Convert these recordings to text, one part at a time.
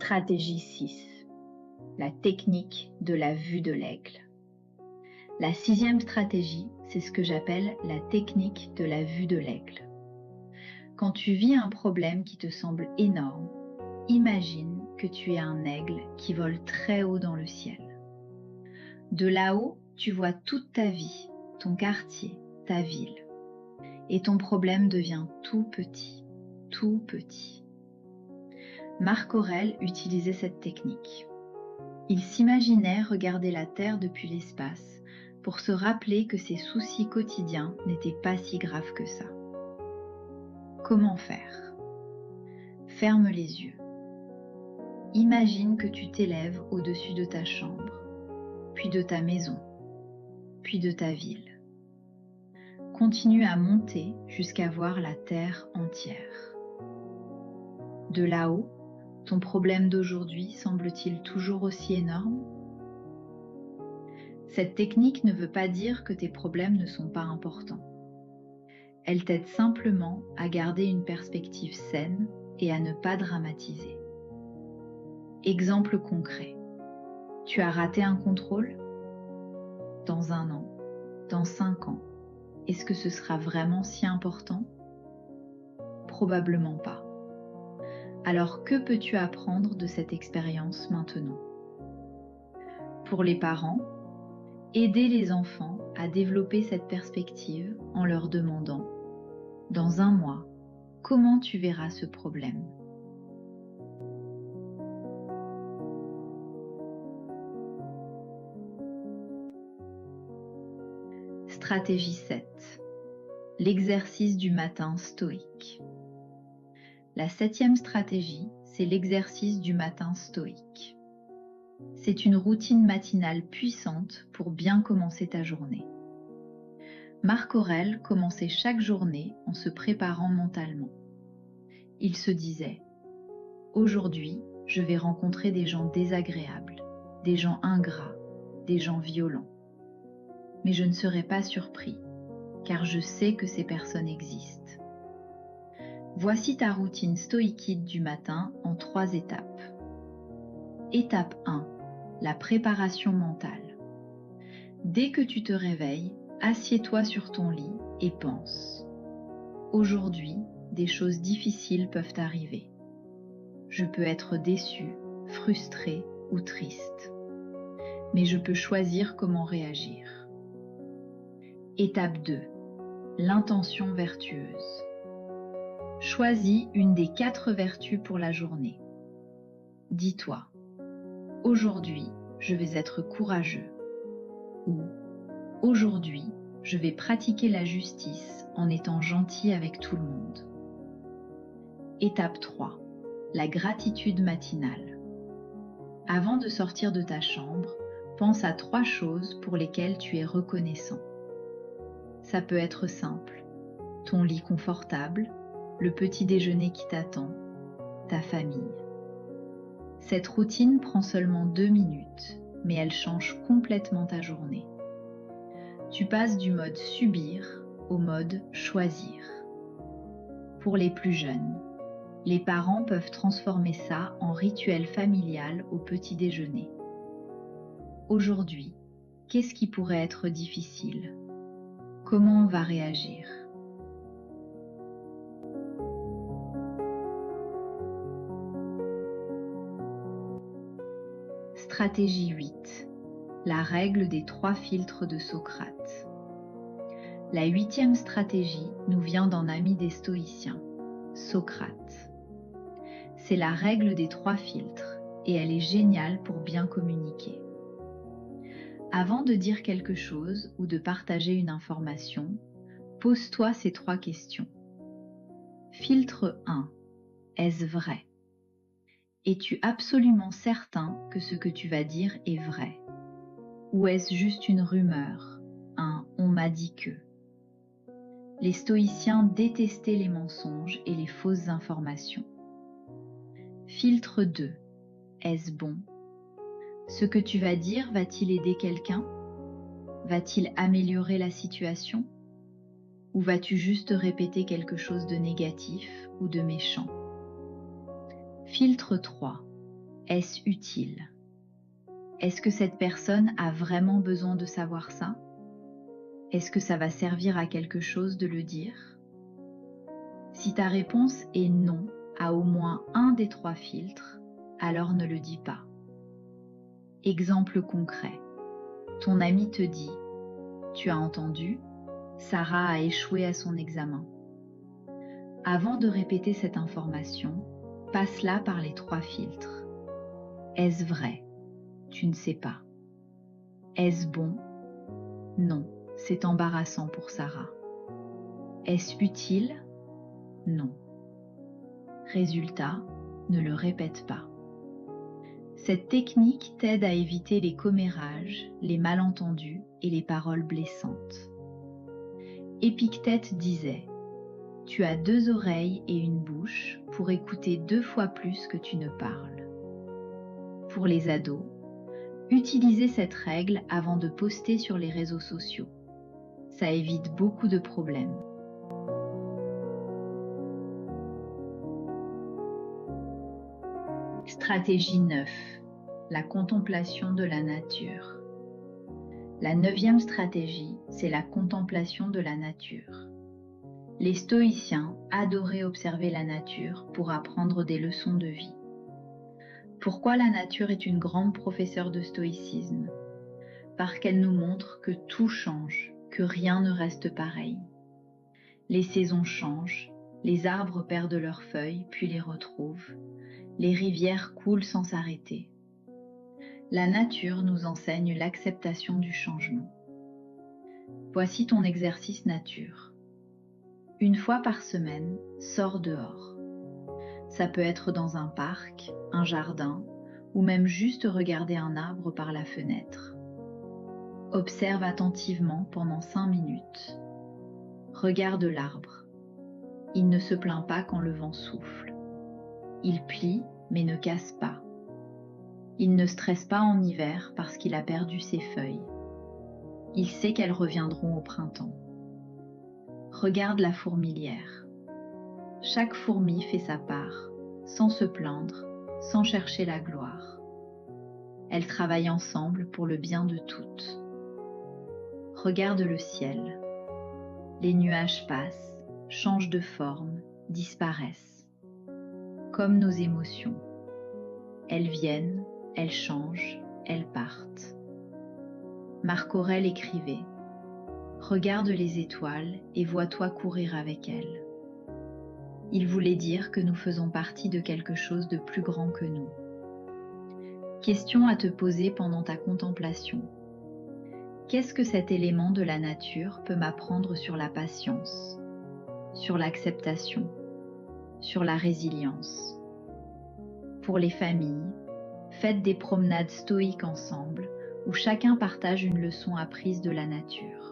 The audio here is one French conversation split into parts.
Stratégie 6. La technique de la vue de l'aigle. La 6e stratégie, c'est ce que j'appelle la technique de la vue de l'aigle. Quand tu vis un problème qui te semble énorme, imagine que tu es un aigle qui vole très haut dans le ciel. De là-haut, tu vois toute ta vie, ton quartier, ta ville. Et ton problème devient tout petit, tout petit. Marc Aurèle utilisait cette technique. Il s'imaginait regarder la Terre depuis l'espace pour se rappeler que ses soucis quotidiens n'étaient pas si graves que ça. Comment faire? Ferme les yeux. Imagine que tu t'élèves au-dessus de ta chambre, puis de ta maison, puis de ta ville. Continue à monter jusqu'à voir la Terre entière. De là-haut, ton problème d'aujourd'hui semble-t-il toujours aussi énorme? Cette technique ne veut pas dire que tes problèmes ne sont pas importants. Elle t'aide simplement à garder une perspective saine et à ne pas dramatiser. Exemple concret. Tu as raté un contrôle? Dans 1 an, dans 5 ans, est-ce que ce sera vraiment si important? Probablement pas. Alors que peux-tu apprendre de cette expérience maintenant? Pour les parents, aider les enfants à développer cette perspective en leur demandant « Dans 1 mois, comment tu verras ce problème ?» Stratégie 7. L'exercice du matin stoïque. La 7e stratégie, c'est l'exercice du matin stoïque. C'est une routine matinale puissante pour bien commencer ta journée. Marc Aurèle commençait chaque journée en se préparant mentalement. Il se disait « Aujourd'hui, je vais rencontrer des gens désagréables, des gens ingrats, des gens violents. Mais je ne serai pas surpris, car je sais que ces personnes existent. » Voici ta routine stoïque du matin en 3 étapes. Étape 1. La préparation mentale. Dès que tu te réveilles, assieds-toi sur ton lit et pense. Aujourd'hui, des choses difficiles peuvent arriver. Je peux être déçu, frustré ou triste. Mais je peux choisir comment réagir. Étape 2. L'intention vertueuse. Choisis une des 4 vertus pour la journée. Dis-toi, aujourd'hui, je vais être courageux. Ou, aujourd'hui, je vais pratiquer la justice en étant gentil avec tout le monde. Étape 3. La gratitude matinale. Avant de sortir de ta chambre, pense à 3 choses pour lesquelles tu es reconnaissant. Ça peut être simple. Ton lit confortable, le petit déjeuner qui t'attend, ta famille. Cette routine prend seulement 2 minutes, mais elle change complètement ta journée. Tu passes du mode subir au mode choisir. Pour les plus jeunes, les parents peuvent transformer ça en rituel familial au petit déjeuner. Aujourd'hui, qu'est-ce qui pourrait être difficile? Comment on va réagir? Stratégie 8. La règle des 3 filtres de Socrate. La 8e stratégie nous vient d'un ami des stoïciens, Socrate. C'est la règle des 3 filtres et elle est géniale pour bien communiquer. Avant de dire quelque chose ou de partager une information, pose-toi ces 3 questions. Filtre 1. Est-ce vrai? Es-tu absolument certain que ce que tu vas dire est vrai? Ou est-ce juste une rumeur, un « on m'a dit que ». Les stoïciens détestaient les mensonges et les fausses informations. Filtre 2. Est-ce bon? Ce que tu vas dire va-t-il aider quelqu'un? Va-t-il améliorer la situation? Ou vas-tu juste répéter quelque chose de négatif ou de méchant? Filtre 3. Est-ce utile? Est-ce que cette personne a vraiment besoin de savoir ça? Est-ce que ça va servir à quelque chose de le dire? Si ta réponse est non à au moins un des 3 filtres, alors ne le dis pas. Exemple concret. Ton ami te dit « Tu as entendu, Sarah a échoué à son examen ». Avant de répéter cette information, passe-la par les 3 filtres. Est-ce vrai? Tu ne sais pas. Est-ce bon? Non, c'est embarrassant pour Sarah. Est-ce utile? Non. Résultat, ne le répète pas. Cette technique t'aide à éviter les commérages, les malentendus et les paroles blessantes. Épictète disait « Tu as 2 oreilles et une bouche pour écouter 2 fois plus que tu ne parles ». Pour les ados, utilisez cette règle avant de poster sur les réseaux sociaux. Ça évite beaucoup de problèmes. Stratégie 9. La contemplation de la nature. La 9e stratégie, c'est la contemplation de la nature. Les stoïciens adoraient observer la nature pour apprendre des leçons de vie. Pourquoi la nature est une grande professeure de stoïcisme? Parce qu'elle nous montre que tout change, que rien ne reste pareil. Les saisons changent, les arbres perdent leurs feuilles puis les retrouvent. Les rivières coulent sans s'arrêter. La nature nous enseigne l'acceptation du changement. Voici ton exercice nature. Une fois par semaine, sors dehors. Ça peut être dans un parc, un jardin, ou même juste regarder un arbre par la fenêtre. Observe attentivement pendant 5 minutes. Regarde l'arbre. Il ne se plaint pas quand le vent souffle. Il plie, mais ne casse pas. Il ne stresse pas en hiver parce qu'il a perdu ses feuilles. Il sait qu'elles reviendront au printemps. Regarde la fourmilière. Chaque fourmi fait sa part, sans se plaindre, sans chercher la gloire. Elles travaillent ensemble pour le bien de toutes. Regarde le ciel. Les nuages passent, changent de forme, disparaissent. Comme nos émotions. Elles viennent, elles changent, elles partent. Marc Aurèle écrivait « Regarde les étoiles et vois-toi courir avec elles ». Il voulait dire que nous faisons partie de quelque chose de plus grand que nous. Question à te poser pendant ta contemplation. Qu'est-ce que cet élément de la nature peut m'apprendre sur la patience, sur l'acceptation, sur la résilience? Pour les familles, faites des promenades stoïques ensemble où chacun partage une leçon apprise de la nature.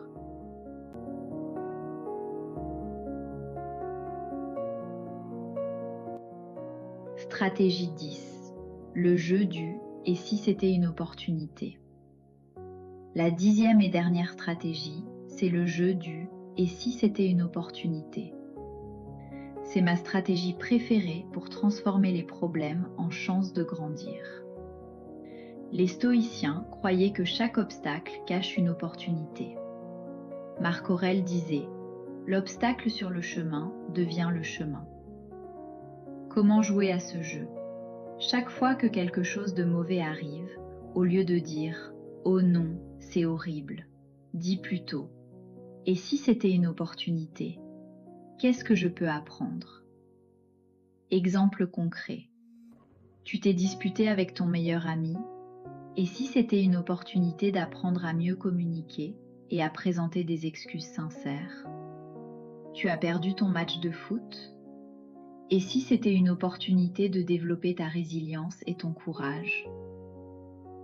Stratégie 10. Le jeu du « et si c'était une opportunité ». La 10e et dernière stratégie, c'est le jeu du « et si c'était une opportunité ». C'est ma stratégie préférée pour transformer les problèmes en chances de grandir. Les stoïciens croyaient que chaque obstacle cache une opportunité. Marc Aurèle disait « L'obstacle sur le chemin devient le chemin ». Comment jouer à ce jeu? Chaque fois que quelque chose de mauvais arrive, au lieu de dire « Oh non, c'est horrible », dis plutôt « Et si c'était une opportunité? Qu'est-ce que je peux apprendre ?» Exemple concret. Tu t'es disputé avec ton meilleur ami, et si c'était une opportunité d'apprendre à mieux communiquer et à présenter des excuses sincères? Tu as perdu ton match de foot? Et si c'était une opportunité de développer ta résilience et ton courage?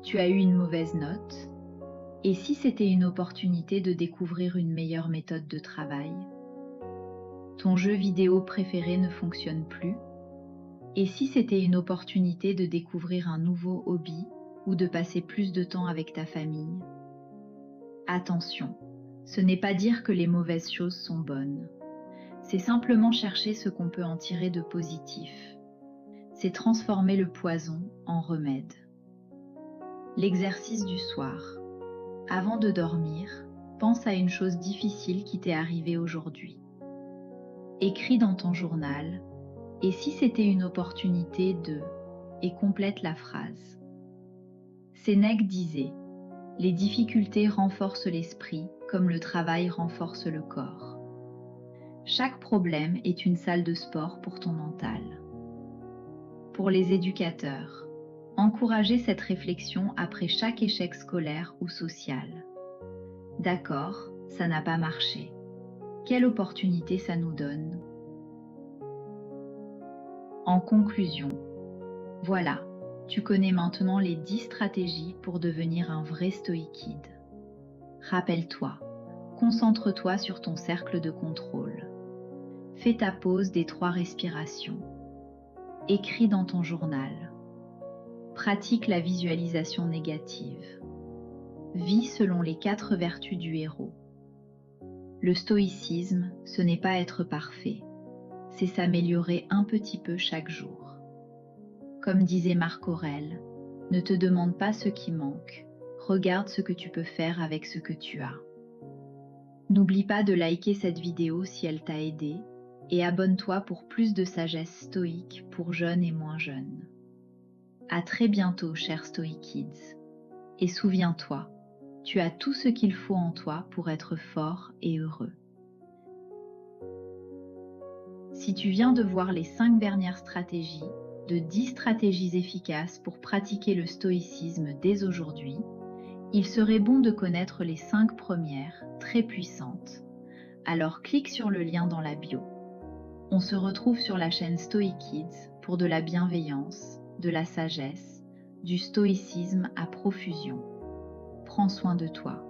Tu as eu une mauvaise note? Et si c'était une opportunité de découvrir une meilleure méthode de travail? Ton jeu vidéo préféré ne fonctionne plus? Et si c'était une opportunité de découvrir un nouveau hobby ou de passer plus de temps avec ta famille? Attention, ce n'est pas dire que les mauvaises choses sont bonnes. C'est simplement chercher ce qu'on peut en tirer de positif. c'est transformer le poison en remède. L'exercice du soir. Avant de dormir, pense à une chose difficile qui t'est arrivée aujourd'hui. Écris dans ton journal « Et si c'était une opportunité de… » et complète la phrase. Sénèque disait « Les difficultés renforcent l'esprit comme le travail renforce le corps. » Chaque problème est une salle de sport pour ton mental. Pour les éducateurs, encouragez cette réflexion après chaque échec scolaire ou social. D'accord, ça n'a pas marché. Quelle opportunité ça nous donne? En conclusion, voilà, tu connais maintenant les 10 stratégies pour devenir un vrai stoïkide. Rappelle-toi, concentre-toi sur ton cercle de contrôle. Fais ta pause des 3 respirations. Écris dans ton journal. Pratique la visualisation négative. Vis selon les 4 vertus du héros. Le stoïcisme, ce n'est pas être parfait, c'est s'améliorer un petit peu chaque jour. Comme disait Marc Aurèle, ne te demande pas ce qui manque, regarde ce que tu peux faire avec ce que tu as. N'oublie pas de liker cette vidéo si elle t'a aidé et abonne-toi pour plus de sagesse stoïque pour jeunes et moins jeunes. À très bientôt, chers stoïkids. Et souviens-toi, tu as tout ce qu'il faut en toi pour être fort et heureux. Si tu viens de voir les 5 dernières stratégies, de 10 stratégies efficaces pour pratiquer le stoïcisme dès aujourd'hui, il serait bon de connaître les 5 premières, très puissantes. Alors clique sur le lien dans la bio. On se retrouve sur la chaîne StoiKids pour de la bienveillance, de la sagesse, du stoïcisme à profusion. Prends soin de toi.